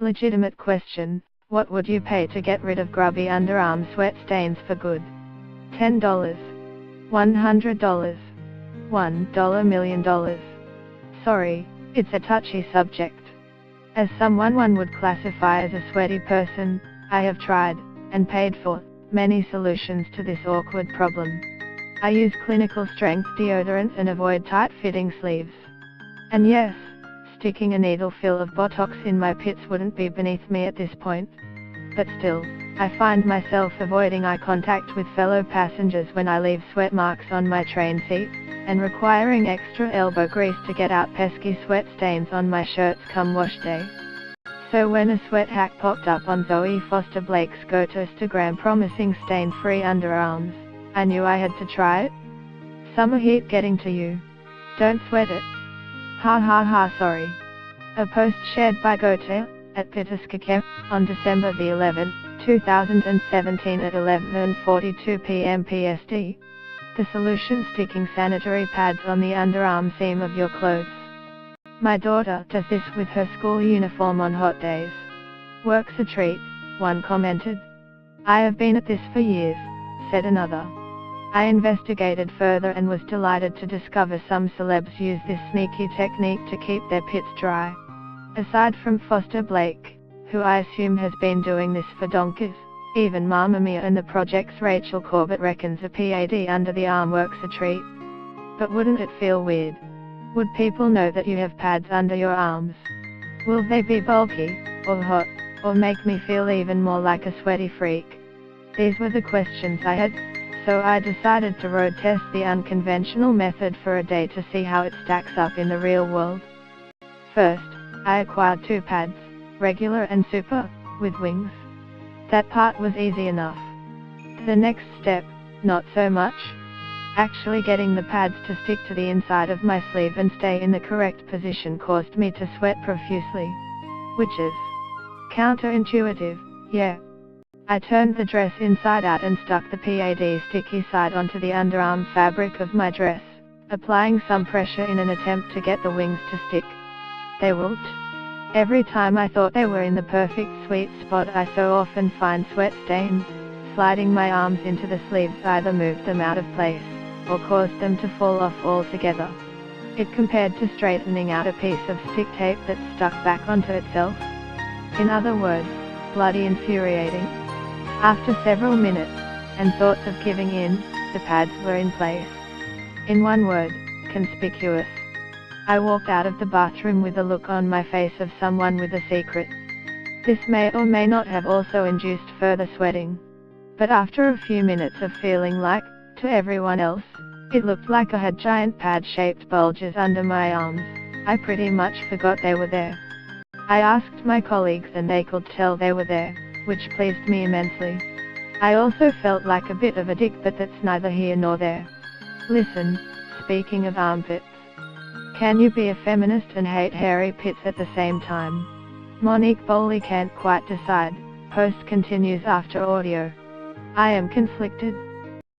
Legitimate question, what would you pay to get rid of grubby underarm sweat stains for good? $10, $100, $1 million. Sorry, it's a touchy subject. As someone one would classify as a sweaty person, I have tried, and paid for, many solutions to this awkward problem. I use clinical strength deodorant and avoid tight-fitting sleeves. And yes, sticking a needle full of Botox in my pits wouldn't be beneath me at this point. But still, I find myself avoiding eye contact with fellow passengers when I leave sweat marks on my train seat, and requiring extra elbow grease to get out pesky sweat stains on my shirts come wash day. So when a sweat hack popped up on Zoe Foster Blake's Go-to-Instagram promising stain-free underarms, I knew I had to try it. Summer heat getting to you? Don't sweat it. Ha ha ha, sorry. A post shared by Gote, at Pitaskake, on December the 11th, 2017 at 11:42 p.m. PST. The solution: sticking sanitary pads on the underarm seam of your clothes. My daughter does this with her school uniform on hot days. Works a treat, one commented. I have been at this for years, said another. I investigated further and was delighted to discover some celebs use this sneaky technique to keep their pits dry. Aside from Foster Blake, who I assume has been doing this for donkeys, even Mamma Mia and the project's Rachel Corbett reckons a PAD under the arm works a treat. But wouldn't it feel weird? Would people know that you have pads under your arms? Will they be bulky, or hot, or make me feel even more like a sweaty freak? These were the questions I had, so I decided to road test the unconventional method for a day to see how it stacks up in the real world. First, I acquired 2 pads, regular and super, with wings. That part was easy enough. The next step, not so much. Actually getting the pads to stick to the inside of my sleeve and stay in the correct position caused me to sweat profusely. Which is counterintuitive, yeah. I turned the dress inside out and stuck the PAD sticky side onto the underarm fabric of my dress, applying some pressure in an attempt to get the wings to stick. They won't. Every time I thought they were in the perfect sweet spot, I so often find sweat stains. Sliding my arms into the sleeves either moved them out of place, or caused them to fall off altogether. It compared to straightening out a piece of stick tape that stuck back onto itself. In other words, bloody infuriating. After several minutes, and thoughts of giving in, the pads were in place. In one word, conspicuous. I walked out of the bathroom with a look on my face of someone with a secret. This may or may not have also induced further sweating. But after a few minutes of feeling like, to everyone else, it looked like I had giant pad-shaped bulges under my arms, I pretty much forgot they were there. I asked my colleagues and they could tell they were there, which pleased me immensely. I also felt like a bit of a dick, but that's neither here nor there. Listen, speaking of armpits. Can you be a feminist and hate hairy pits at the same time? Monique Bowley can't quite decide. Post continues after audio. I am conflicted.